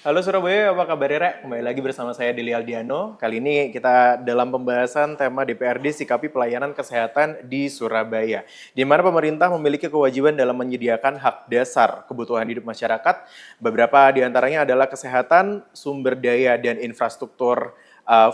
Halo Surabaya, apa kabar Rek? Kembali lagi bersama saya Deli Aldiano. Kali ini kita dalam pembahasan tema DPRD sikapi pelayanan kesehatan di Surabaya. Di mana pemerintah memiliki kewajiban dalam menyediakan hak dasar kebutuhan hidup masyarakat. Beberapa di antaranya adalah kesehatan, sumber daya, dan infrastruktur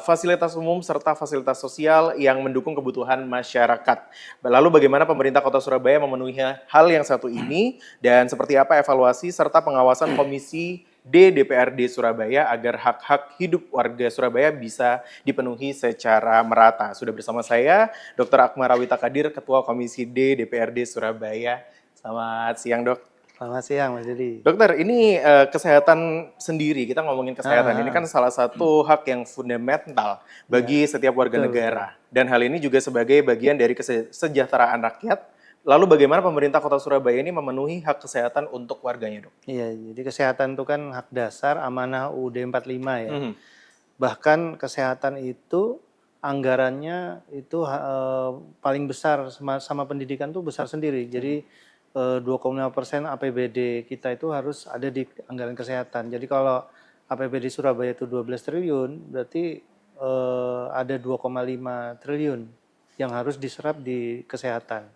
fasilitas umum serta fasilitas sosial yang mendukung kebutuhan masyarakat. Lalu bagaimana pemerintah Kota Surabaya memenuhi hal yang satu ini dan seperti apa evaluasi serta pengawasan Komisi D DPRD Surabaya agar hak-hak hidup warga Surabaya bisa dipenuhi secara merata. Sudah bersama saya Dr. Akmal Rawita Kadir, Ketua Komisi D DPRD Surabaya. Selamat siang, Dok. Selamat siang, Mas Dedi. Dokter, ini kesehatan sendiri, kita ngomongin kesehatan, ini kan salah satu hak yang fundamental bagi setiap warga betul, negara. Dan hal ini juga sebagai bagian dari kesejahteraan rakyat. Lalu bagaimana pemerintah Kota Surabaya ini memenuhi hak kesehatan untuk warganya, Dok? Iya, jadi kesehatan itu kan hak dasar amanah UUD 45 ya. Mhm. Bahkan kesehatan itu anggarannya itu paling besar sama pendidikan tuh besar sendiri. Jadi 2,5% APBD kita itu harus ada di anggaran kesehatan. Jadi kalau APBD Surabaya itu 12 triliun, berarti ada 2,5 triliun yang harus diserap di kesehatan.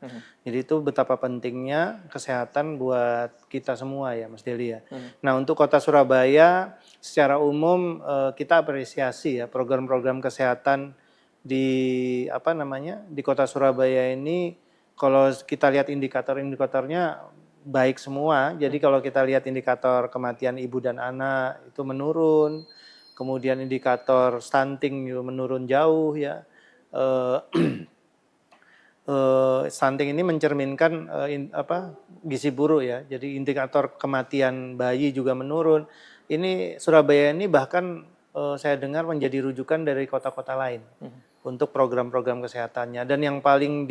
Jadi itu betapa pentingnya kesehatan buat kita semua ya Mas Deli ya. Nah untuk Kota Surabaya secara umum kita apresiasi ya program-program kesehatan di di Kota Surabaya ini. Kalau kita lihat indikator-indikatornya baik semua. Jadi kalau kita lihat indikator kematian ibu dan anak itu menurun, kemudian indikator stunting juga menurun jauh ya. Stunting ini mencerminkan gizi buruk ya. Jadi indikator kematian bayi juga menurun. Ini Surabaya ini bahkan saya dengar menjadi rujukan dari kota-kota lain untuk program-program kesehatannya. Dan yang paling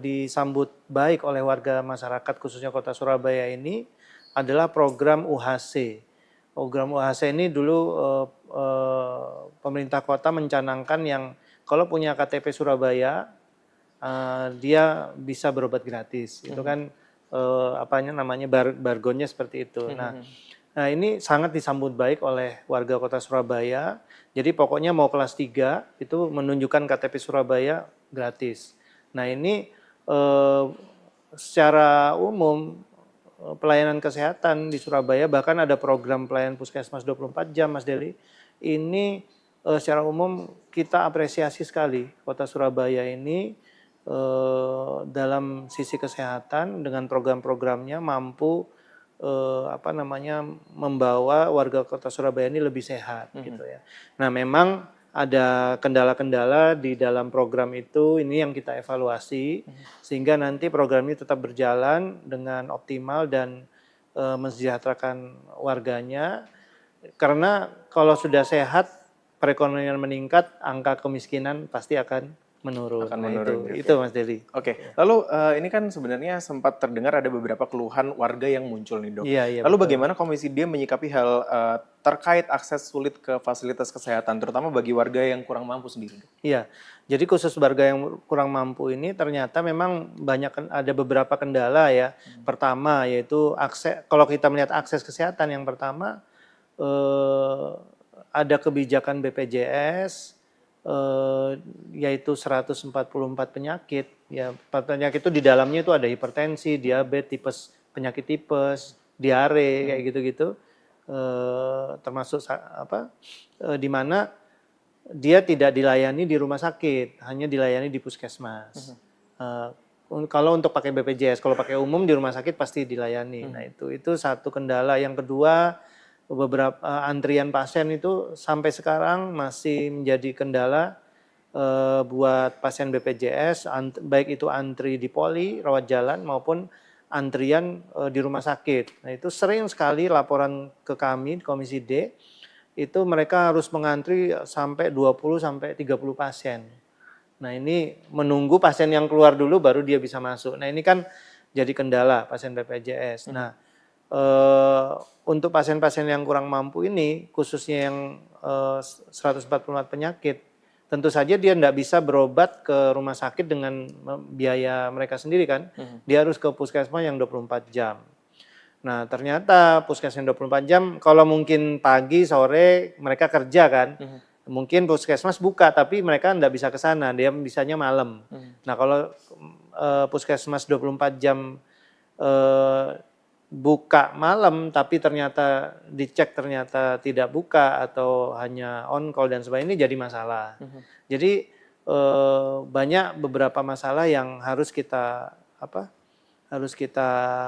disambut baik oleh warga masyarakat khususnya Kota Surabaya ini adalah program UHC. Program UHC ini dulu pemerintah kota mencanangkan yang kalau punya KTP Surabaya, dia bisa berobat gratis. Itu kan bargonnya seperti itu. Nah ini sangat disambut baik oleh warga Kota Surabaya. Jadi pokoknya mau kelas 3 itu menunjukkan KTP Surabaya gratis. Nah ini secara umum pelayanan kesehatan di Surabaya bahkan ada program pelayanan puskesmas 24 jam Mas Deli. Ini secara umum kita apresiasi sekali Kota Surabaya ini dalam sisi kesehatan dengan program-programnya mampu membawa warga Kota Surabaya ini lebih sehat gitu ya. Nah, memang ada kendala-kendala di dalam program itu, ini yang kita evaluasi sehingga nanti program ini tetap berjalan dengan optimal dan mensejahterakan warganya. Karena kalau sudah sehat perekonomian meningkat, angka kemiskinan pasti akan menurun. Itu Mas Deli. Oke. Lalu ini kan sebenarnya sempat terdengar ada beberapa keluhan warga yang muncul nih, Dok. Iya, Lalu betul. bagaimana Komisi D menyikapi hal terkait akses sulit ke fasilitas kesehatan, terutama bagi warga yang kurang mampu sendiri, Dok? Iya. Jadi khusus warga yang kurang mampu ini ternyata memang ada beberapa kendala ya. Pertama yaitu akses, kalau kita melihat akses kesehatan yang pertama ada kebijakan BPJS yaitu 144 penyakit. Ya, penyakit itu di dalamnya itu ada hipertensi, diabetes, penyakit tipes, diare kayak gitu-gitu. Termasuk di mana dia tidak dilayani di rumah sakit, hanya dilayani di puskesmas. Kalau untuk pakai BPJS, kalau pakai umum di rumah sakit pasti dilayani. Nah itu satu kendala. Yang kedua, beberapa antrian pasien itu sampai sekarang masih menjadi kendala buat pasien BPJS, baik itu antri di poli, rawat jalan maupun antrian di rumah sakit. Nah itu sering sekali laporan ke kami, Komisi D, itu mereka harus mengantri sampai 20 sampai 30 pasien. Nah ini menunggu pasien yang keluar dulu baru dia bisa masuk. Nah ini kan jadi kendala pasien BPJS. Nah untuk pasien-pasien yang kurang mampu ini, khususnya yang 144 penyakit, tentu saja dia tidak bisa berobat ke rumah sakit dengan biaya mereka sendiri kan. Dia harus ke puskesmas yang 24 jam. Nah, ternyata puskesmas 24 jam, kalau mungkin pagi, sore mereka kerja kan. Mungkin puskesmas buka, tapi mereka nggak bisa ke sana, dia bisanya malam. Nah, kalau puskesmas 24 jam buka malam, tapi ternyata dicek ternyata tidak buka atau hanya on call dan sebagainya, ini jadi masalah. Jadi banyak beberapa masalah yang harus kita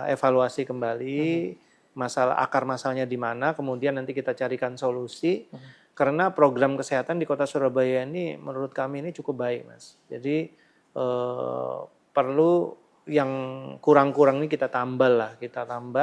evaluasi kembali, masalah akar masalahnya di mana, kemudian nanti kita carikan solusi. Karena program kesehatan di Kota Surabaya ini menurut kami ini cukup baik, Mas. Jadi perlu yang kurang-kurang ini kita tambal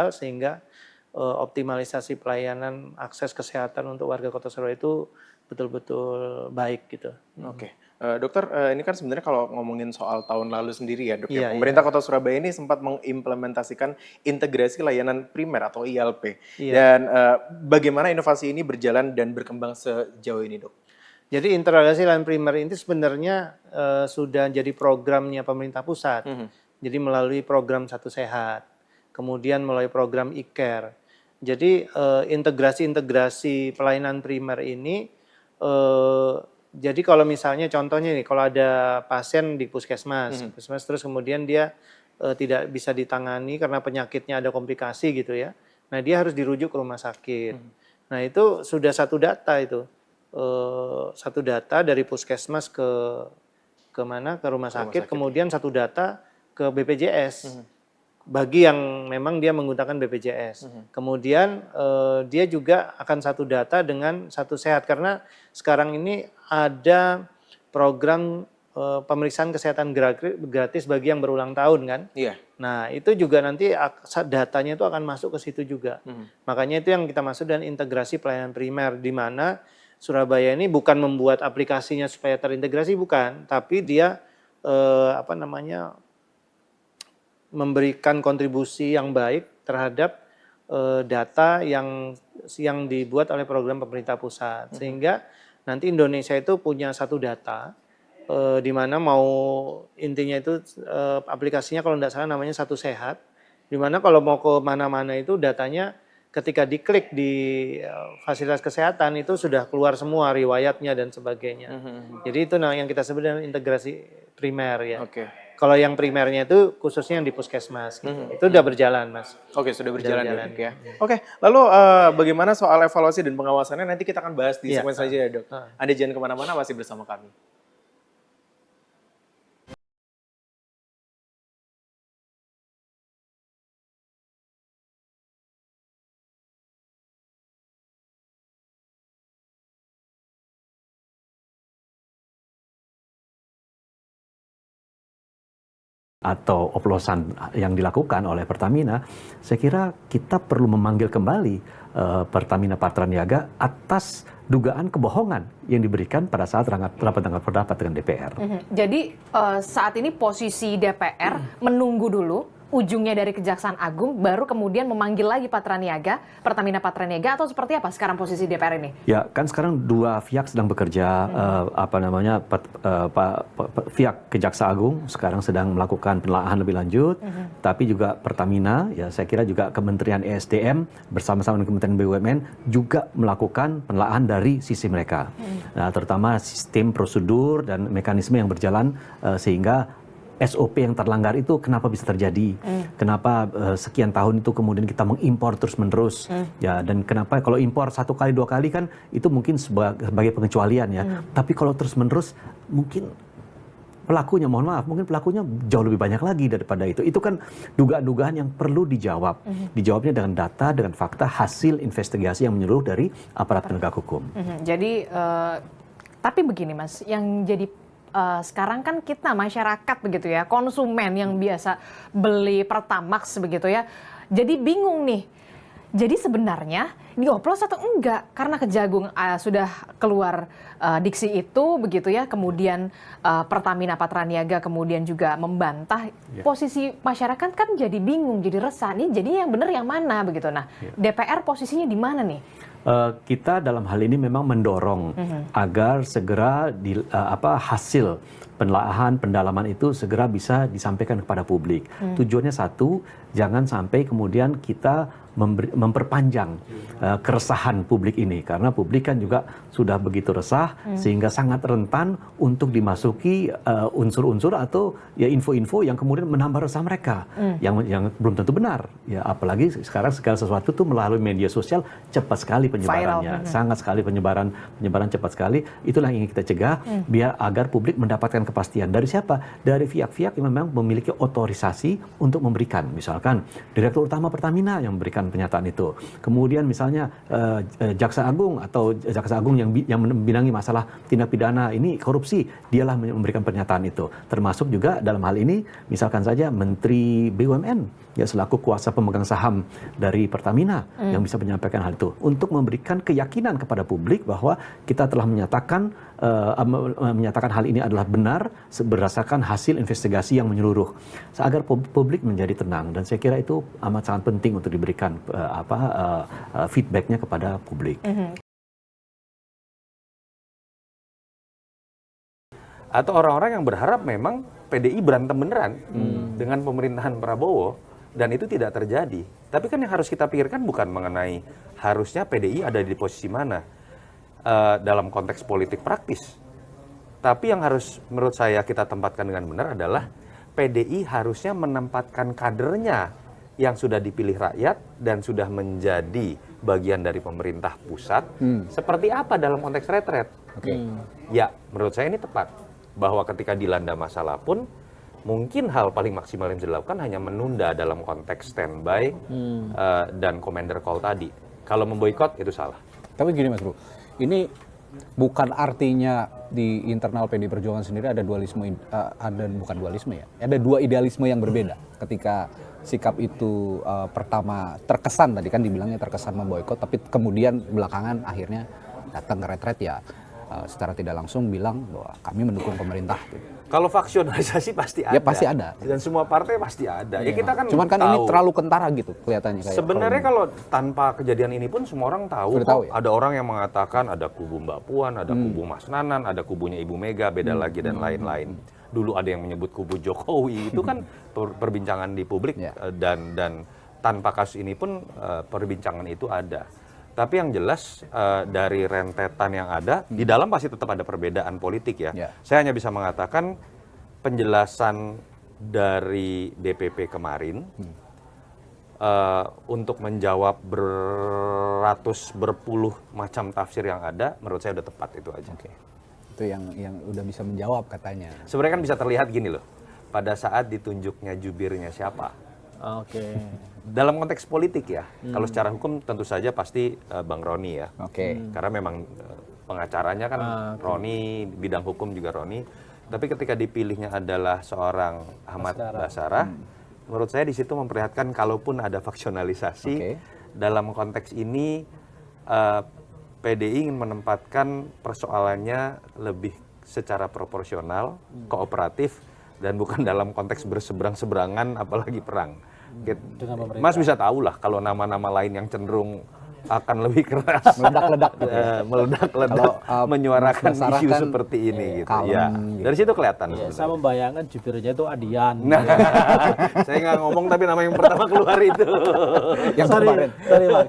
sehingga optimalisasi pelayanan akses kesehatan untuk warga Kota Surabaya itu betul-betul baik gitu. Oke. Dokter, ini kan sebenarnya kalau ngomongin soal tahun lalu sendiri ya, Dok, Iya, pemerintah Kota Surabaya ini sempat mengimplementasikan integrasi layanan primer atau ILP. Iya. Dan bagaimana inovasi ini berjalan dan berkembang sejauh ini, Dok? Jadi integrasi layanan primer ini sebenarnya sudah jadi programnya pemerintah pusat. Jadi melalui program Satu Sehat, kemudian melalui program e-care. Jadi integrasi pelayanan primer ini jadi kalau misalnya contohnya nih, kalau ada pasien di puskesmas terus kemudian dia tidak bisa ditangani karena penyakitnya ada komplikasi gitu ya. Nah, dia harus dirujuk ke rumah sakit. Nah, itu sudah satu data itu. Satu data dari puskesmas ke mana? Ke rumah sakit, kemudian satu data ke BPJS. Bagi yang memang dia menggunakan BPJS. Kemudian dia juga akan satu data dengan Satu Sehat karena sekarang ini ada program pemeriksaan kesehatan gratis bagi yang berulang tahun kan. Iya. Nah, itu juga nanti datanya itu akan masuk ke situ juga. Makanya itu yang kita maksud dengan integrasi pelayanan primer, di mana Surabaya ini bukan membuat aplikasinya supaya terintegrasi, bukan, tapi dia memberikan kontribusi yang baik terhadap data yang dibuat oleh program pemerintah pusat, sehingga nanti Indonesia itu punya satu data di mana intinya itu aplikasinya kalau tidak salah namanya Satu Sehat, di mana kalau mau ke mana-mana itu datanya ketika diklik di fasilitas kesehatan itu sudah keluar semua riwayatnya dan sebagainya. Jadi itu yang kita sebut dengan integrasi primer ya. Kalau yang primernya itu khususnya yang di puskesmas gitu. Itu udah berjalan, Mas. Oke, sudah berjalan ya. Oke, lalu bagaimana soal evaluasi dan pengawasannya nanti kita akan bahas di segmen selanjutnya, Dok. Anda jangan kemana-mana, masih bersama kami. Atau oplosan yang dilakukan oleh Pertamina, saya kira kita perlu memanggil kembali Pertamina Patraniaga atas dugaan kebohongan yang diberikan pada saat rapat dengar pendapat dengan DPR. Jadi saat ini posisi DPR menunggu dulu ujungnya dari Kejaksaan Agung, baru kemudian memanggil lagi Pertamina Patraniaga, atau seperti apa sekarang posisi DPR ini? Ya, kan sekarang dua pihak sedang bekerja, pihak Kejaksaan Agung sekarang sedang melakukan penelaahan lebih lanjut, tapi juga Pertamina, ya saya kira juga Kementerian ESDM bersama-sama dengan Kementerian BUMN juga melakukan penelaahan dari sisi mereka. Nah, terutama sistem prosedur dan mekanisme yang berjalan sehingga SOP yang terlanggar itu kenapa bisa terjadi? Kenapa sekian tahun itu kemudian kita mengimpor terus-menerus? Ya, dan kenapa kalau impor 1 kali 2 kali kan itu mungkin sebagai pengecualian ya. Tapi kalau terus-menerus mungkin pelakunya, mohon maaf, mungkin pelakunya jauh lebih banyak lagi daripada itu. Itu kan dugaan-dugaan yang perlu dijawab. Dijawabnya dengan data, dengan fakta, hasil investigasi yang menyeluruh dari aparat penegak hukum. Jadi, tapi begini Mas, yang jadi sekarang kan kita masyarakat begitu ya, konsumen yang biasa beli Pertamax begitu ya, jadi bingung nih. Jadi sebenarnya dioplos atau enggak? Karena Kejagung sudah keluar diksi itu begitu ya, kemudian Pertamina Patraniaga kemudian juga membantah. Posisi masyarakat kan jadi bingung, jadi resah nih. Jadi yang benar yang mana begitu? Nah, DPR posisinya di mana nih? Kita dalam hal ini memang mendorong agar segera hasil penelaahan, pendalaman itu segera bisa disampaikan kepada publik. Tujuannya satu, jangan sampai kemudian kita memperpanjang keresahan publik ini, karena publik kan juga sudah begitu resah sehingga sangat rentan untuk dimasuki unsur-unsur atau ya info-info yang kemudian menambah resah mereka yang belum tentu benar. Ya apalagi sekarang segala sesuatu tuh melalui media sosial cepat sekali penyebarannya, sangat sekali penyebaran cepat sekali. Itulah yang ingin kita cegah biar agar publik mendapatkan kepastian dari siapa? Dari pihak-pihak yang memang memiliki otorisasi untuk memberikan. Misalkan Direktur Utama Pertamina yang memberikan pernyataan itu. Kemudian misalnya Jaksa Agung atau Jaksa Agung yang membidangi masalah tindak pidana ini korupsi, dialah memberikan pernyataan itu. Termasuk juga dalam hal ini misalkan saja Menteri BUMN ya selaku kuasa pemegang saham dari Pertamina yang bisa menyampaikan hal itu untuk memberikan keyakinan kepada publik bahwa kita telah menyatakan hal ini adalah benar berdasarkan hasil investigasi yang menyeluruh, agar publik menjadi tenang. Dan saya kira itu amat sangat penting untuk diberikan feedbacknya kepada publik. Atau orang-orang yang berharap memang PDI berantem beneran dengan pemerintahan Prabowo, dan itu tidak terjadi. Tapi kan yang harus kita pikirkan bukan mengenai harusnya PDI ada di posisi mana dalam konteks politik praktis. Tapi yang harus menurut saya kita tempatkan dengan benar adalah PDI harusnya menempatkan kadernya yang sudah dipilih rakyat dan sudah menjadi bagian dari pemerintah pusat seperti apa dalam konteks retret. Ya, menurut saya ini tepat. Bahwa ketika dilanda masalah pun mungkin hal paling maksimal yang bisa dilakukan hanya menunda dalam konteks standby dan commander call tadi. Kalau memboikot itu salah. Tapi gini Mas Bro, ini bukan artinya di internal PD Perjuangan sendiri ada dualisme, bukan dualisme ya, ada dua idealisme yang berbeda. Ketika sikap itu pertama terkesan, tadi kan dibilangnya terkesan memboikot, tapi kemudian belakangan akhirnya datang ke retret ya secara tidak langsung bilang bahwa kami mendukung pemerintah. Kalau faksionalisasi pasti ada. Ya pasti ada. Dan semua partai pasti ada. Ya kita kan cuman kan tahu. ini terlalu kentara gitu kelihatannya. Sebenarnya kalau tanpa kejadian ini pun semua orang tahu. Ya? Ada orang yang mengatakan ada kubu Mbak Puan, ada kubu Mas Nanan, ada kubunya Ibu Mega, beda lagi dan lain-lain. Dulu ada yang menyebut kubu Jokowi, itu kan perbincangan di publik dan tanpa kasus ini pun perbincangan itu ada. Tapi yang jelas dari rentetan yang ada, di dalam pasti tetap ada perbedaan politik ya. Saya hanya bisa mengatakan penjelasan dari DPP kemarin untuk menjawab berpuluh macam tafsir yang ada, menurut saya udah tepat itu aja. Itu yang udah bisa menjawab katanya. Sebenarnya kan bisa terlihat gini loh, pada saat ditunjuknya jubirnya siapa. Dalam konteks politik ya, kalau secara hukum tentu saja pasti Bang Roni ya. Karena memang pengacaranya kan Roni, bidang hukum juga Roni. Tapi ketika dipilihnya adalah seorang Ahmad Basarah, menurut saya di situ memperlihatkan kalaupun ada faksionalisasi, dalam konteks ini PDI ingin menempatkan persoalannya lebih secara proporsional, kooperatif, dan bukan dalam konteks berseberang-seberangan apalagi perang. Mas bisa tahu lah kalau nama-nama lain yang cenderung akan lebih keras, meledak-ledak gitu. Meledak-ledak menyuarakan isu seperti ini gitu. Ya. Gitu. Dari situ kelihatan. Saya membayangkan jubirnya itu Adian. Nah, saya nggak ngomong tapi nama yang pertama keluar itu. Yang kemarin. Sorry, Bang.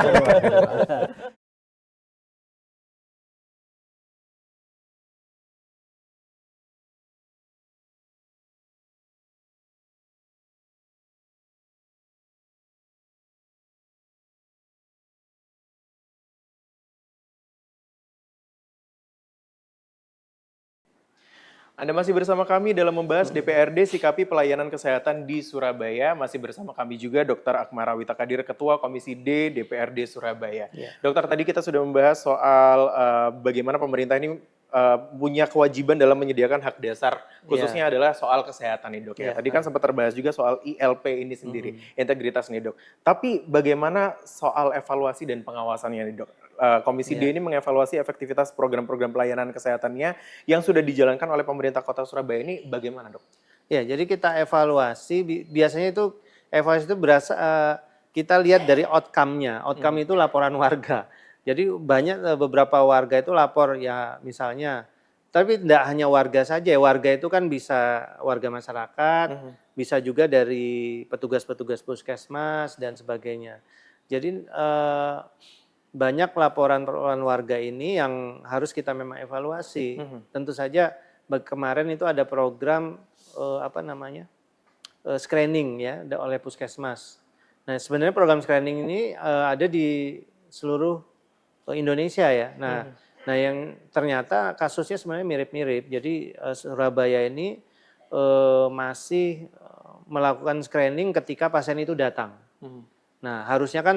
Anda masih bersama kami dalam membahas DPRD Sikapi Pelayanan Kesehatan di Surabaya. Masih bersama kami juga Dr. Akmara Witakadir, Ketua Komisi D DPRD Surabaya. Dokter, tadi kita sudah membahas soal bagaimana pemerintah ini punya kewajiban dalam menyediakan hak dasar, khususnya adalah soal kesehatan nih dok ya. Tadi kan sempat terbahas juga soal ILP ini sendiri, integritas nih dok. Tapi bagaimana soal evaluasi dan pengawasannya nih dok? Komisi D ini mengevaluasi efektivitas program-program pelayanan kesehatannya yang sudah dijalankan oleh pemerintah Kota Surabaya ini bagaimana dok? Ya, jadi kita evaluasi, biasanya itu evaluasi itu berasa kita lihat dari outcome-nya. Outcome itu laporan warga. Jadi banyak beberapa warga itu lapor ya misalnya, tapi tidak hanya warga saja, warga itu kan bisa warga masyarakat, bisa juga dari petugas-petugas puskesmas dan sebagainya. Jadi banyak laporan-laporan warga ini yang harus kita memang evaluasi. Tentu saja kemarin itu ada program screening ya oleh puskesmas. Nah sebenarnya program screening ini ada di seluruh Indonesia ya. Nah yang ternyata kasusnya sebenarnya mirip-mirip. Jadi Surabaya ini masih melakukan screening ketika pasien itu datang. Nah harusnya kan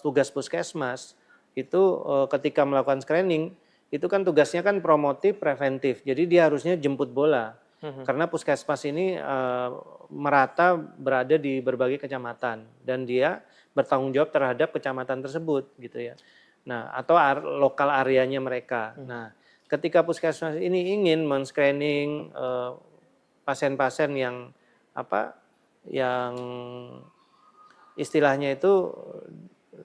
tugas puskesmas itu ketika melakukan screening itu kan tugasnya kan promotif, preventif. Jadi dia harusnya jemput bola. Karena puskesmas ini merata berada di berbagai kecamatan dan dia bertanggung jawab terhadap kecamatan tersebut gitu ya. Nah, atau lokal areanya mereka. Nah, ketika puskesmas ini ingin men-screening pasien-pasien yang yang istilahnya itu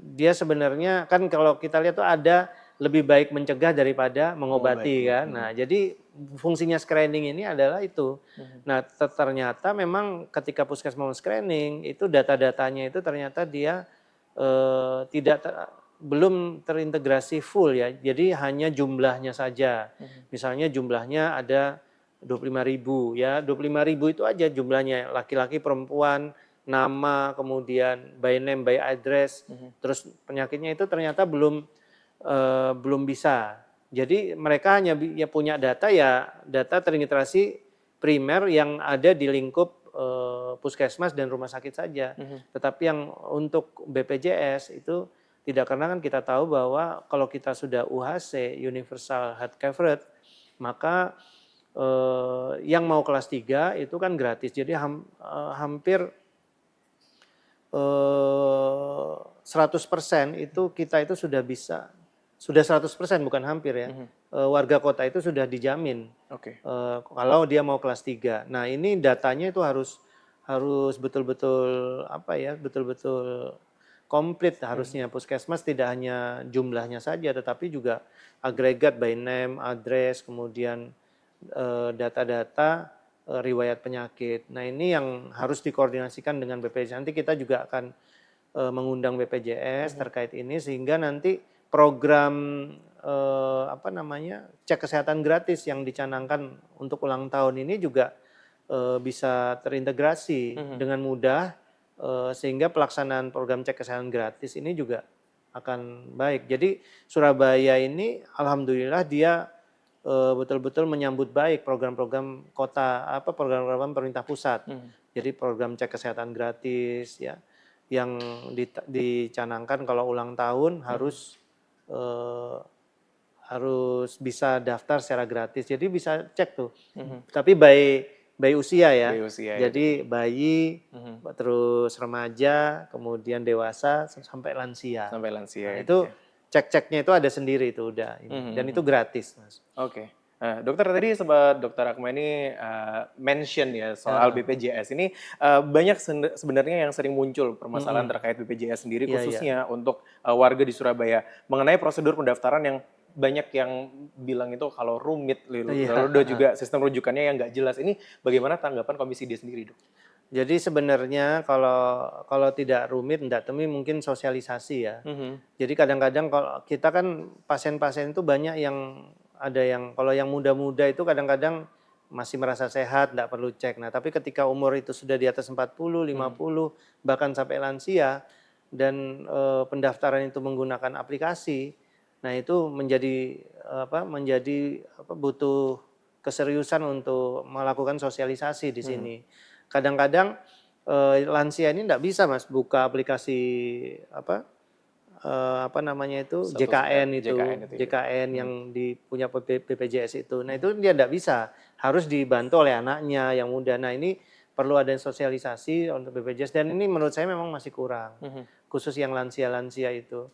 dia sebenarnya kan kalau kita lihat tuh ada lebih baik mencegah daripada mengobati kan. Nah, jadi fungsinya screening ini adalah itu. Nah, ternyata memang ketika puskesmas screening itu data-datanya itu ternyata dia belum terintegrasi full ya. Jadi hanya jumlahnya saja. Misalnya jumlahnya ada 25.000 ya. 25.000 itu aja jumlahnya, laki-laki, perempuan, nama, kemudian by name, by address. Terus penyakitnya itu ternyata belum bisa. Jadi mereka hanya punya data terintegrasi primer yang ada di lingkup puskesmas dan rumah sakit saja. Tetapi yang untuk BPJS itu tidak, karena kan kita tahu bahwa kalau kita sudah UHC, Universal Health Coverage, maka yang mau kelas 3 itu kan gratis. Jadi hampir 100% itu kita itu sudah bisa, sudah 100% bukan hampir ya, warga kota itu sudah dijamin kalau dia mau kelas 3. Nah ini datanya itu harus betul-betul betul-betul komplit harusnya. Puskesmas tidak hanya jumlahnya saja tetapi juga agregat by name, address, kemudian data-data riwayat penyakit. Nah ini yang harus dikoordinasikan dengan BPJS. Nanti kita juga akan mengundang BPJS terkait ini sehingga nanti program cek kesehatan gratis yang dicanangkan untuk ulang tahun ini juga bisa terintegrasi dengan mudah sehingga pelaksanaan program cek kesehatan gratis ini juga akan baik. Jadi Surabaya ini alhamdulillah dia betul-betul menyambut baik program-program kota, program-program pemerintah pusat. Jadi program cek kesehatan gratis ya yang dicanangkan kalau ulang tahun harus bisa daftar secara gratis. Jadi bisa cek tuh. Tapi bayi usia ya. Jadi bayi, terus remaja, kemudian dewasa sampai lansia. Nah, itu cek-ceknya itu ada sendiri itu udah. Dan itu gratis, Mas. Nah, dokter tadi sempat Dokter Akmal ini mention ya soal BPJS ini banyak sebenarnya yang sering muncul permasalahan terkait BPJS sendiri khususnya untuk warga di Surabaya mengenai prosedur pendaftaran yang banyak yang bilang itu kalau rumit, lalu juga sistem rujukannya yang nggak jelas. Ini bagaimana tanggapan Komisi D sendiri, Dok? Jadi sebenarnya kalau tidak rumit, enggak temi mungkin sosialisasi ya. Jadi kadang-kadang kalau kita kan pasien-pasien itu banyak yang ada yang kalau yang muda-muda itu kadang-kadang masih merasa sehat, enggak perlu cek. Nah, tapi ketika umur itu sudah di atas 40, 50, bahkan sampai lansia dan pendaftaran itu menggunakan aplikasi, nah itu menjadi butuh keseriusan untuk melakukan sosialisasi di sini. Kadang-kadang lansia ini enggak bisa Mas buka aplikasi JKN yang punya BPJS itu. Nah itu dia tidak bisa, harus dibantu oleh anaknya yang muda. Nah ini perlu ada sosialisasi untuk BPJS dan ini menurut saya memang masih kurang, khusus yang lansia-lansia itu.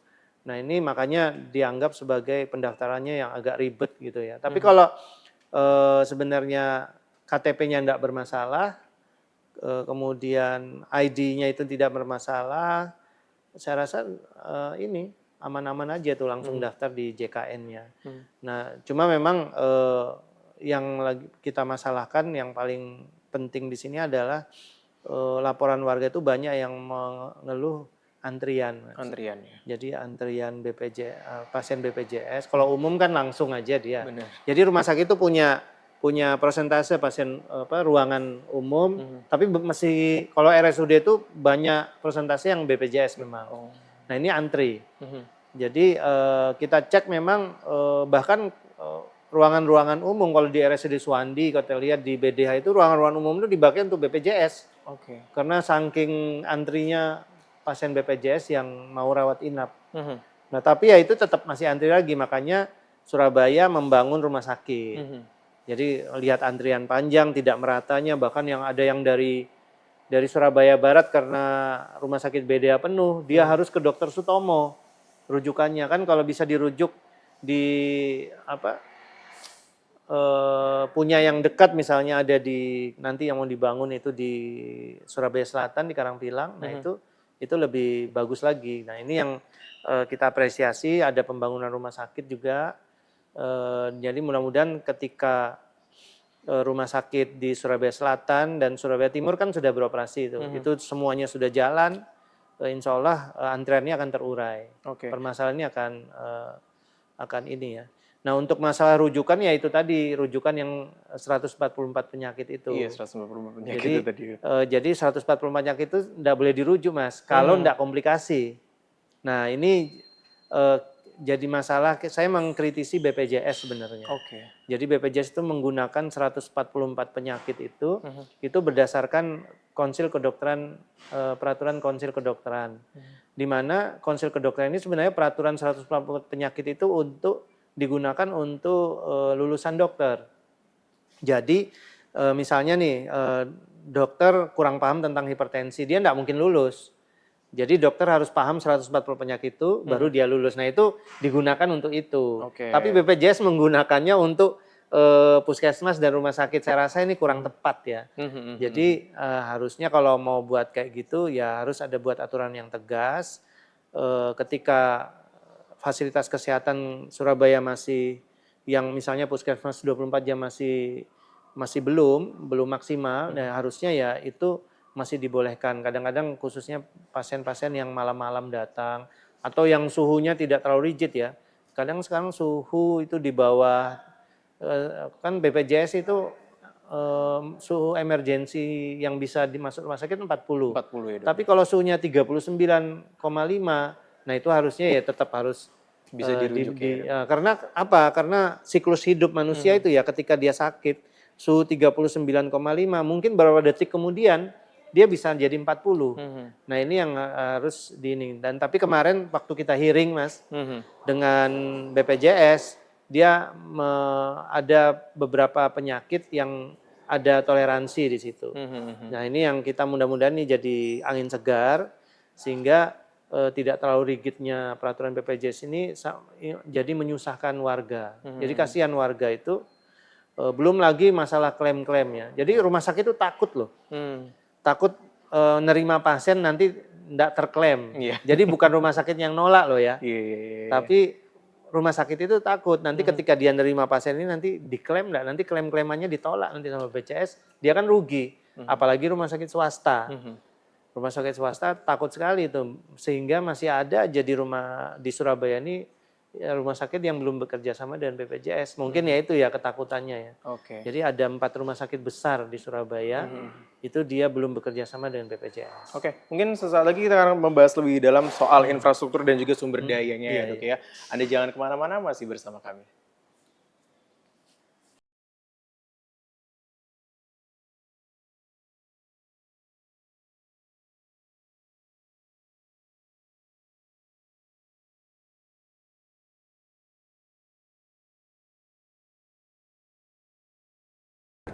Nah ini makanya dianggap sebagai pendaftarannya yang agak ribet gitu ya. Tapi kalau sebenarnya KTP-nya tidak bermasalah, kemudian ID-nya itu tidak bermasalah, saya rasa ini aman-aman aja tuh langsung daftar di JKN-nya. Nah, cuma memang yang lagi kita masalahkan yang paling penting di sini adalah laporan warga itu banyak yang mengeluh antrian. Antrian ya. Jadi antrian pasien BPJS, kalau umum kan langsung aja dia. Benar. Jadi rumah sakit itu punya persentase pasien ruangan umum, tapi masih kalau RSUD itu banyak persentase yang BPJS memang. Nah ini antri. Jadi kita cek memang bahkan ruangan-ruangan umum kalau di RSUD Suwandi, kalau kita lihat di BDH itu ruangan-ruangan umum itu dipakai untuk BPJS. Karena saking antrinya pasien BPJS yang mau rawat inap. Nah tapi ya itu tetap masih antri lagi, makanya Surabaya membangun rumah sakit. Jadi lihat antrian panjang, tidak meratanya, bahkan yang ada yang dari Surabaya Barat karena rumah sakit BDA penuh, dia harus ke Dr. Sutomo rujukannya. Kan kalau bisa dirujuk di punya yang dekat, misalnya ada di nanti yang mau dibangun itu di Surabaya Selatan di Karangpilang, nah itu lebih bagus lagi. Nah ini yang kita apresiasi, ada pembangunan rumah sakit juga. Jadi mudah-mudahan ketika rumah sakit di Surabaya Selatan dan Surabaya Timur kan sudah beroperasi itu semuanya sudah jalan, insya Allah antriannya akan terurai. Permasalahannya akan ini ya. Nah untuk masalah rujukan ya itu tadi, rujukan yang 144 penyakit itu. Iya, 144 penyakit itu tadi. Jadi 144 penyakit itu tidak boleh dirujuk Mas, kalau tidak komplikasi. Nah ini jadi masalah, saya mengkritisi BPJS sebenarnya. Jadi BPJS itu menggunakan 144 penyakit itu berdasarkan konsil kedokteran, peraturan konsil kedokteran. Di mana konsil kedokteran ini sebenarnya peraturan 144 penyakit itu digunakan untuk lulusan dokter. Jadi misalnya nih dokter kurang paham tentang hipertensi, dia tidak mungkin lulus. Jadi dokter harus paham 140 penyakit itu baru dia lulus. Nah itu digunakan untuk itu. Tapi BPJS menggunakannya untuk puskesmas dan rumah sakit. Saya rasa ini kurang tepat ya. Jadi harusnya kalau mau buat kayak gitu ya harus ada buat aturan yang tegas. Ketika fasilitas kesehatan Surabaya masih yang misalnya puskesmas 24 jam masih belum maksimal, nah harusnya ya itu masih dibolehkan. Kadang-kadang khususnya pasien-pasien yang malam-malam datang atau yang suhunya tidak terlalu rigid ya. Kadang sekarang suhu itu di bawah kan BPJS itu suhu emergensi yang bisa dimasuk rumah sakit 40. 40 ya. Tapi kalau suhunya 39,5, nah itu harusnya ya tetap harus bisa dirujuk ya. Karena apa? Karena siklus hidup manusia itu ya ketika dia sakit suhu 39,5 mungkin beberapa detik kemudian dia bisa jadi 40. Nah ini yang harus dan tapi kemarin waktu kita hearing Mas dengan BPJS dia ada beberapa penyakit yang ada toleransi di situ. Nah ini yang kita mudah-mudahan ini jadi angin segar sehingga tidak terlalu rigidnya peraturan BPJS ini jadi menyusahkan warga. Jadi kasihan warga itu, belum lagi masalah klaim-klaimnya. Jadi rumah sakit itu takut loh, takut nerima pasien nanti tidak terklaim. Jadi bukan rumah sakit yang nolak loh ya, tapi rumah sakit itu takut nanti ketika dia nerima pasien ini nanti diklaim enggak, nanti klaim-klaimannya ditolak nanti sama BPJS, dia kan rugi. Apalagi rumah sakit swasta. Rumah sakit swasta takut sekali itu, sehingga masih ada aja di Surabaya ini ya, rumah sakit yang belum bekerja sama dengan BPJS. Mungkin ya itu ya ketakutannya ya. Jadi ada 4 rumah sakit besar di Surabaya, itu dia belum bekerja sama dengan BPJS. Mungkin sesaat lagi kita akan membahas lebih dalam soal infrastruktur dan juga sumber dayanya ya Dok ya. Anda jangan kemana-mana, masih bersama kami.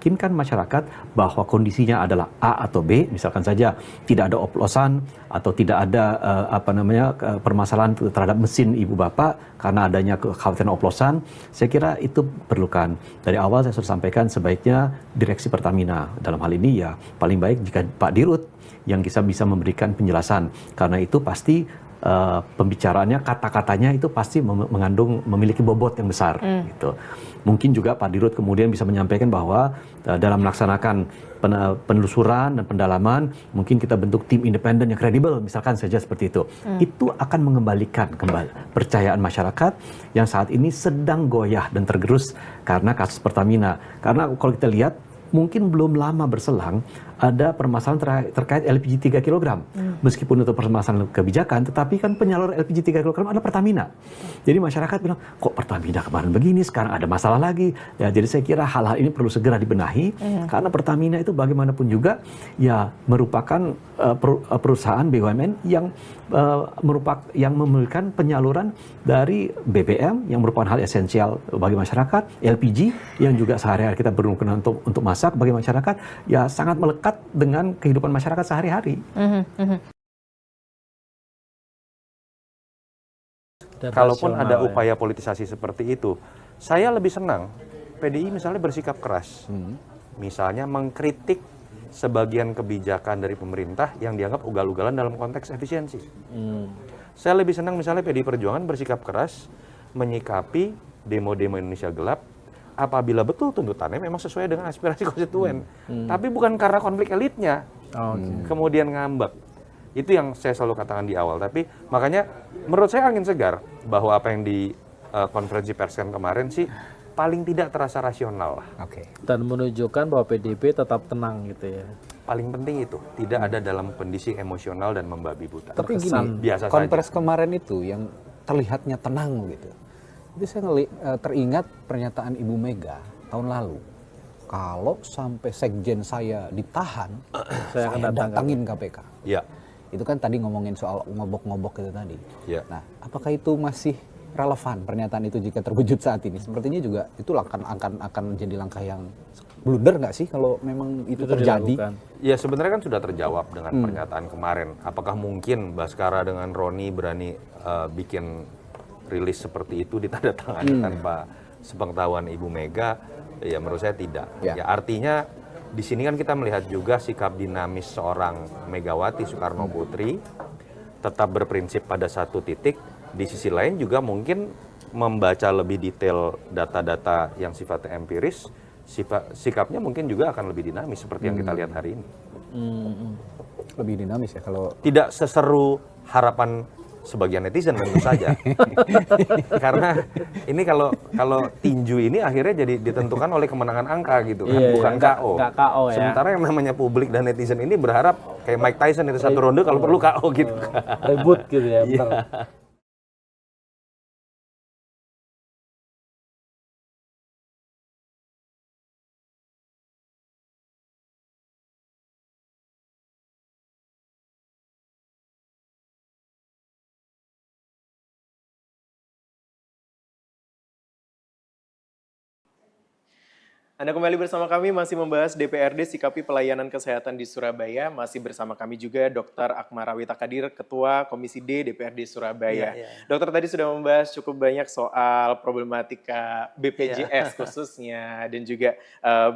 Yakinkan masyarakat bahwa kondisinya adalah A atau B, misalkan saja tidak ada oplosan atau tidak ada permasalahan terhadap mesin ibu bapak karena adanya kekhawatiran oplosan. Saya kira itu perlukan. Dari awal saya sudah sampaikan sebaiknya direksi Pertamina dalam hal ini ya paling baik jika Pak Dirut yang bisa memberikan penjelasan, karena itu pasti pembicaraannya, kata-katanya itu pasti memiliki bobot yang besar gitu. Mungkin juga Pak Dirut kemudian bisa menyampaikan bahwa dalam melaksanakan penelusuran dan pendalaman, mungkin kita bentuk tim independen yang kredibel, misalkan saja seperti itu. Itu akan mengembalikan percayaan masyarakat yang saat ini sedang goyah dan tergerus karena kasus Pertamina. Karena kalau kita lihat, mungkin belum lama berselang ada permasalahan terkait LPG 3 kg. Meskipun itu permasalahan kebijakan, tetapi kan penyalur LPG 3 kg ada Pertamina. Jadi masyarakat bilang, kok Pertamina kemarin begini, sekarang ada masalah lagi. Ya, jadi saya kira hal-hal ini perlu segera dibenahi, karena Pertamina itu bagaimanapun juga ya merupakan perusahaan BUMN yang memiliki penyaluran dari BBM yang merupakan hal esensial bagi masyarakat, LPG yang juga sehari-hari kita bergunakan untuk masak bagi masyarakat, ya sangat melekat dengan kehidupan masyarakat sehari-hari. Kalaupun ada rasional, upaya politisasi seperti itu, saya lebih senang PDI misalnya bersikap keras. Misalnya mengkritik sebagian kebijakan dari pemerintah yang dianggap ugal-ugalan dalam konteks efisiensi. Saya lebih senang misalnya PDI Perjuangan bersikap keras menyikapi demo-demo Indonesia Gelap apabila betul tuntutannya memang sesuai dengan aspirasi konstituen. Tapi bukan karena konflik elitnya, kemudian ngambek. Itu yang saya selalu katakan di awal. Tapi makanya menurut saya angin segar bahwa apa yang di konferensi perskan kemarin sih paling tidak terasa rasional lah. Dan menunjukkan bahwa PDIP tetap tenang gitu ya. Paling penting itu, tidak ada dalam kondisi emosional dan membabi buta. Tapi Terkesan gini, biasa konferensi saja. kemarin itu yang terlihatnya tenang gitu. Itu saya teringat pernyataan Ibu Mega tahun lalu. Kalau sampai sekjen saya ditahan, Saya akan saya datangkan. datangin KPK. Ya, Itu kan tadi ngomongin soal ngobok-ngobok itu tadi. ya. Nah, apakah itu masih relevan pernyataan itu jika terwujud saat ini? Sepertinya juga itu akan menjadi langkah yang blunder nggak sih kalau memang itu terjadi? dilakukan. Ya sebenarnya kan sudah terjawab dengan pernyataan kemarin. Apakah mungkin Baskara dengan Roni berani bikin rilis seperti itu ditandatangani tanpa sepengetahuan Ibu Mega? Ya menurut saya tidak. Ya. Ya artinya di sini kan kita melihat juga sikap dinamis seorang Megawati Soekarno Putri tetap berprinsip pada satu titik. Di sisi lain juga mungkin membaca lebih detail data-data yang sifatnya empiris, sikapnya mungkin juga akan lebih dinamis seperti yang kita lihat hari ini. Lebih dinamis ya kalau Tidak seseru harapan sebagian netizen tentu saja. Karena ini kalau tinju ini akhirnya jadi ditentukan oleh kemenangan angka gitu kan, Iya, bukan nggak- KO. nggak KO ya. Sementara yang namanya publik dan netizen ini berharap kayak Mike Tyson itu satu ronde kalau perlu KO gitu. Ribut gitu ya, benar. Anda kembali bersama kami masih membahas DPRD sikapi pelayanan kesehatan di Surabaya. Masih bersama kami juga Dr. Akmarawita Kadir, Ketua Komisi D DPRD Surabaya. Dokter tadi sudah membahas cukup banyak soal problematika BPJS khususnya dan juga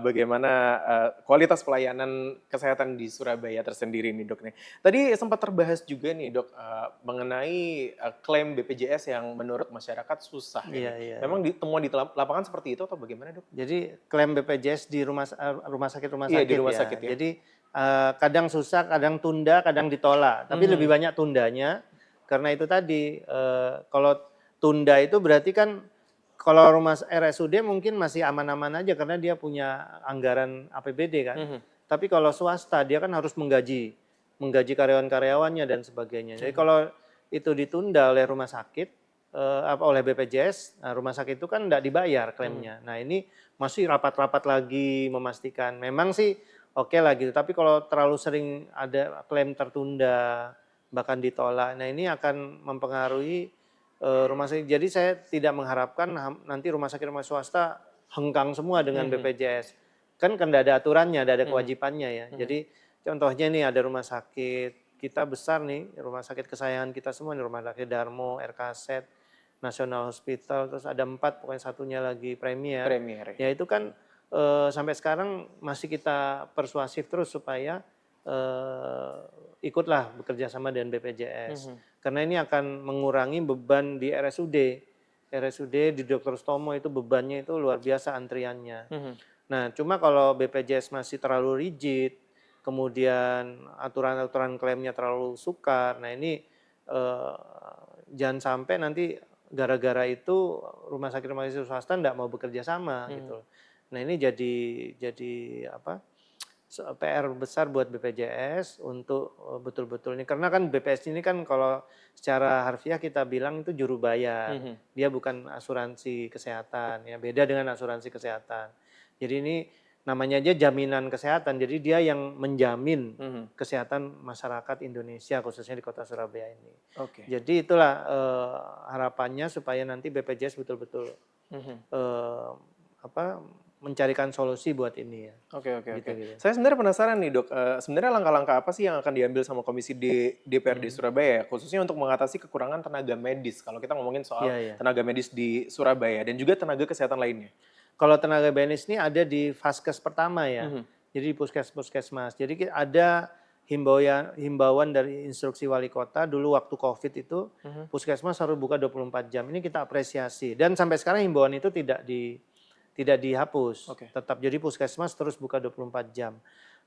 bagaimana kualitas pelayanan kesehatan di Surabaya tersendiri nih dok. Tadi sempat terbahas juga nih dok mengenai klaim BPJS yang menurut masyarakat susah. Iya. Memang ditemuan di lapangan seperti itu atau bagaimana dok? Jadi klaim BPJS di rumah sakit Iya, di rumah sakit ya. Jadi kadang susah, kadang tunda, kadang ditolak. Tapi lebih banyak tundanya karena itu tadi kalau tunda itu berarti kan kalau rumah RSUD mungkin masih aman-aman aja karena dia punya anggaran APBD kan. Tapi kalau swasta dia kan harus menggaji karyawan-karyawannya dan sebagainya. Jadi kalau itu ditunda oleh rumah sakit oleh BPJS, nah rumah sakit itu kan tidak dibayar klaimnya. Nah ini masih rapat-rapat lagi memastikan. Memang sih oke lah gitu, tapi kalau terlalu sering ada klaim tertunda, bahkan ditolak, nah ini akan mempengaruhi rumah sakit. Jadi saya tidak mengharapkan nanti rumah sakit swasta hengkang semua dengan BPJS. Kan tidak ada aturannya, tidak ada kewajibannya ya. Jadi contohnya nih ada rumah sakit kita besar nih, rumah sakit kesayangan kita semua, nih Rumah Sakit Darmo, RKZ, National Hospital, terus ada 4, pokoknya satunya lagi Premier. Ya itu kan sampai sekarang masih kita persuasif terus supaya ikutlah bekerja sama dengan BPJS. Karena ini akan mengurangi beban di RSUD. RSUD di Dr. Sutomo itu bebannya itu luar biasa antriannya. Nah, cuma kalau BPJS masih terlalu rigid, kemudian aturan-aturan klaimnya terlalu sukar, nah ini jangan sampai nanti gara-gara itu rumah sakit swasta tidak mau bekerja sama gitu. Nah ini jadi apa? PR besar buat BPJS untuk betul-betul ini, karena kan BPJS ini kan kalau secara harfiah kita bilang itu juru bayar, dia bukan asuransi kesehatan ya, beda dengan asuransi kesehatan. Jadi ini namanya aja jaminan kesehatan, jadi dia yang menjamin kesehatan masyarakat Indonesia khususnya di Kota Surabaya ini. Jadi itulah harapannya supaya nanti BPJS betul-betul mencarikan solusi buat ini ya. Oke. Gitu. Saya sebenarnya penasaran nih Dok, sebenarnya langkah-langkah apa sih yang akan diambil sama Komisi DPRD Surabaya, khususnya untuk mengatasi kekurangan tenaga medis, kalau kita ngomongin soal tenaga medis di Surabaya dan juga tenaga kesehatan lainnya? Kalau tenaga medis ini ada di Vaskes pertama ya, jadi di puskesmas. Jadi ada himbauan dari instruksi wali kota dulu waktu COVID itu, puskesmas harus buka 24 jam. Ini kita apresiasi dan sampai sekarang himbauan itu tidak dihapus, tetap jadi puskesmas terus buka 24 jam.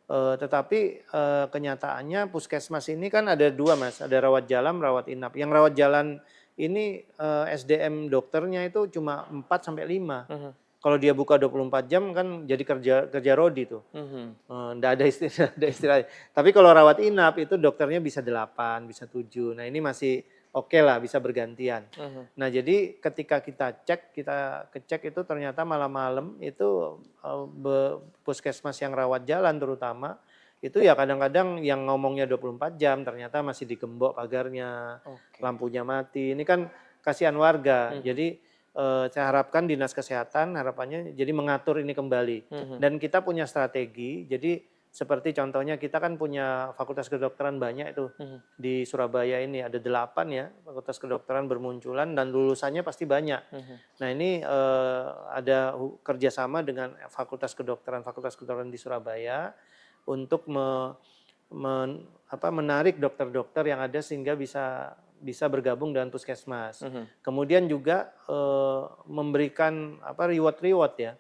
Tetapi kenyataannya puskesmas ini kan ada dua Mas, ada rawat jalan, rawat inap. Yang rawat jalan ini SDM dokternya itu cuma 4 sampai 5. Kalau dia buka 24 jam kan jadi kerja rodi tuh. Nggak ada istilah. Tapi kalau rawat inap itu dokternya bisa 8, bisa 7. Nah ini masih oke lah, bisa bergantian. Nah jadi ketika kita kecek itu ternyata malam-malam itu puskesmas yang rawat jalan terutama itu ya kadang-kadang yang ngomongnya 24 jam ternyata masih digembok pagarnya, lampunya mati. Ini kan kasihan warga. Jadi saya harapkan Dinas Kesehatan harapannya jadi mengatur ini kembali. Dan kita punya strategi, jadi seperti contohnya kita kan punya fakultas kedokteran banyak itu di Surabaya ini ada 8 ya fakultas kedokteran bermunculan dan lulusannya pasti banyak. Nah ini ada kerjasama dengan fakultas kedokteran di Surabaya untuk menarik dokter-dokter yang ada sehingga bisa bergabung dengan puskesmas. Kemudian juga memberikan reward ya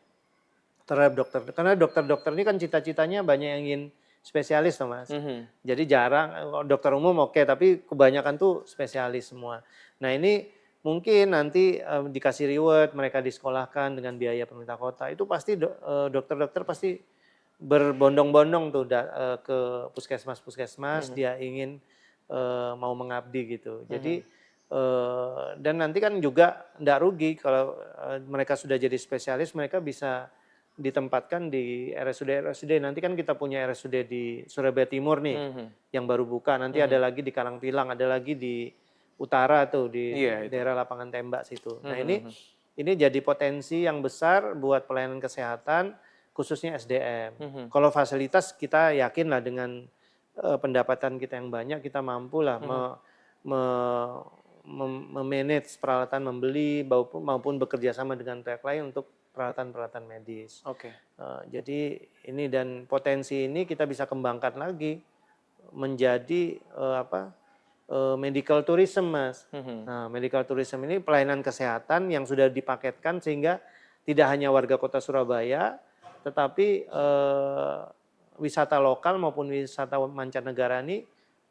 terhadap dokter. Karena dokter-dokter ini kan cita-citanya banyak yang ingin spesialis, Mas. Jadi jarang dokter umum tapi kebanyakan tuh spesialis semua. Nah ini mungkin nanti dikasih reward, mereka disekolahkan dengan biaya pemerintah kota. Itu pasti dokter-dokter pasti berbondong-bondong tuh ke puskesmas, dia ingin mau mengabdi gitu. Jadi dan nanti kan juga enggak rugi kalau mereka sudah jadi spesialis, mereka bisa ditempatkan di RSUD. Nanti kan kita punya RSUD di Surabaya Timur nih yang baru buka. Nanti ada lagi di Kalangpilang, ada lagi di utara tuh di daerah lapangan tembak situ. Nah ini jadi potensi yang besar buat pelayanan kesehatan khususnya SDM. Kalau fasilitas kita yakin lah dengan pendapatan kita yang banyak kita mampu lah memanage peralatan membeli maupun bekerja sama dengan pihak lain untuk peralatan-peralatan medis. Jadi ini dan potensi ini kita bisa kembangkan lagi menjadi medical tourism, Mas. Nah, medical tourism ini pelayanan kesehatan yang sudah dipaketkan sehingga tidak hanya warga Kota Surabaya tetapi wisata lokal maupun wisata mancanegara ini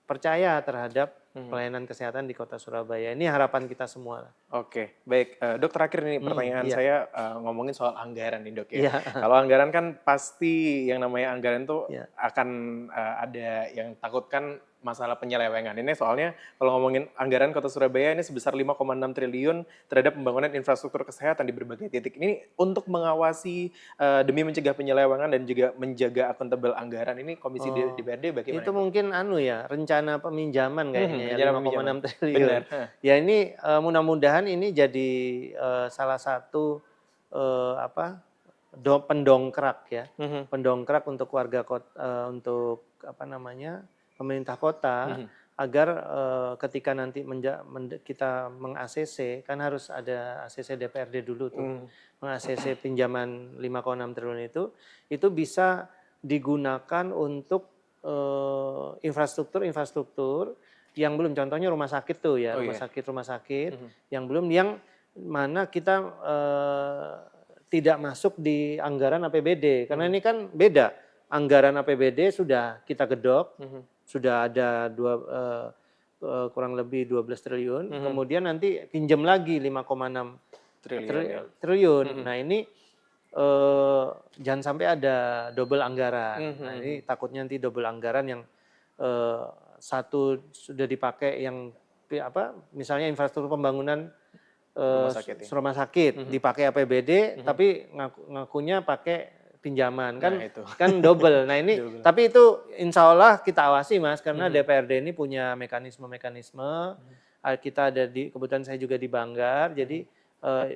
percaya terhadap pelayanan kesehatan di Kota Surabaya. Ini harapan kita semua. Oke, baik. Dok, terakhir nih pertanyaan saya ngomongin soal anggaran nih Dok ya. Kalau anggaran kan pasti yang namanya anggaran tuh akan ada yang takutkan masalah penyelewengan. Ini soalnya kalau ngomongin anggaran Kota Surabaya ini sebesar 5,6 triliun terhadap pembangunan infrastruktur kesehatan di berbagai titik. Ini untuk mengawasi demi mencegah penyelewengan dan juga menjaga akuntabel anggaran. Ini Komisi DPRD bagaimana? Itu mungkin rencana peminjaman kayaknya ya 5,6 triliun. Ya ini mudah-mudahan ini jadi salah satu pendongkrak ya. Pendongkrak untuk warga kota untuk pemerintah kota agar ketika nanti kita meng-ACC kan harus ada ACC DPRD dulu tuh. Meng-ACC pinjaman 5,6 triliun itu bisa digunakan untuk infrastruktur yang belum, contohnya rumah sakit tuh ya, Oh, rumah iya. sakit yang belum, yang mana kita tidak masuk di anggaran APBD, karena ini kan beda, anggaran APBD sudah kita gedok, sudah ada kurang lebih 12 triliun, kemudian nanti pinjam lagi 5,6 triliun. Nah ini jangan sampai ada double anggaran. Nah ini takutnya nanti double anggaran yang satu sudah dipakai yang misalnya infrastruktur pembangunan rumah sakit dipakai APBD, tapi ngakunya pakai pinjaman kan, kan double. Nah ini tapi itu insya Allah kita awasi Mas, karena DPRD ini punya mekanisme-mekanisme. Kita ada kebetulan saya juga di Banggar, jadi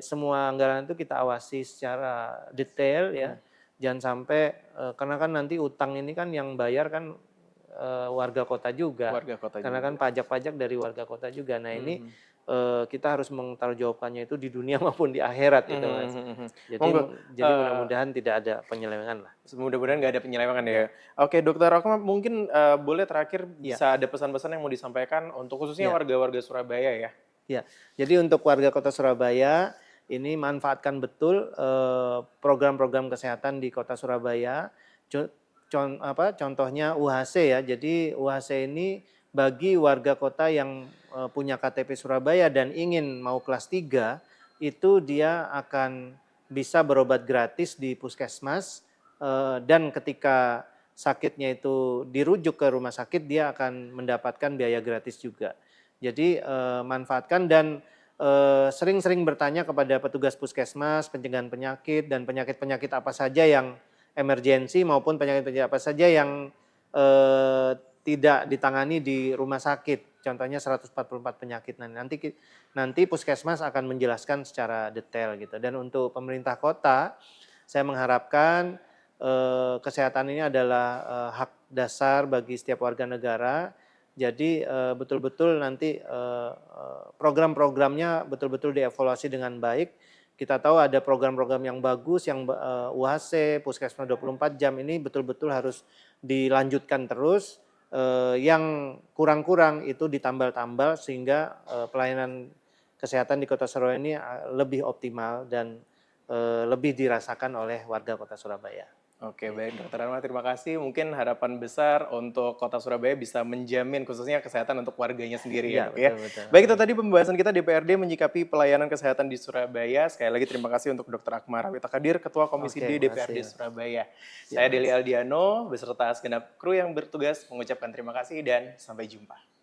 semua anggaran itu kita awasi secara detail ya. Jangan sampai karena kan nanti utang ini kan yang bayar kan warga kota juga. Karena kan pajak-pajak dari warga kota juga. Nah ini kita harus mempertanggungjawabkannya itu di dunia maupun di akhirat itu Mas. Jadi mudah-mudahan tidak ada penyelewengan lah. Mudah-mudahan nggak ada penyelewengan ya. Oke, Dokter Rokma, mungkin boleh terakhir bisa ada pesan-pesan yang mau disampaikan untuk khususnya warga-warga Surabaya ya. Ya, jadi untuk warga Kota Surabaya ini manfaatkan betul program-program kesehatan di Kota Surabaya. Contohnya UHC ya. Jadi UHC ini bagi warga kota yang punya KTP Surabaya dan ingin mau kelas 3, itu dia akan bisa berobat gratis di puskesmas, dan ketika sakitnya itu dirujuk ke rumah sakit, dia akan mendapatkan biaya gratis juga. Jadi manfaatkan dan sering-sering bertanya kepada petugas puskesmas, pencegahan penyakit dan penyakit-penyakit apa saja yang emergensi maupun penyakit-penyakit apa saja yang tidak ditangani di rumah sakit. Contohnya 144 penyakit. Nanti puskesmas akan menjelaskan secara detail gitu. Dan untuk pemerintah kota, saya mengharapkan kesehatan ini adalah hak dasar bagi setiap warga negara. Jadi betul-betul nanti program-programnya betul-betul dievaluasi dengan baik. Kita tahu ada program-program yang bagus, yang UHC, Puskesmas 24 jam ini betul-betul harus dilanjutkan terus. Yang kurang-kurang itu ditambal-tambal sehingga pelayanan kesehatan di Kota Surabaya ini lebih optimal dan lebih dirasakan oleh warga Kota Surabaya. Oke, baik Dokter Anwar, terima kasih. Mungkin harapan besar untuk Kota Surabaya bisa menjamin khususnya kesehatan untuk warganya sendiri ya, Dok ya. Betul. Baik, itu tadi pembahasan kita DPRD menyikapi pelayanan kesehatan di Surabaya. Sekali lagi terima kasih untuk Dr. Akmal Rawita Kadir, Ketua Komisi D DPRD Surabaya. Saya Deli Aldiano beserta segenap kru yang bertugas mengucapkan terima kasih dan sampai jumpa.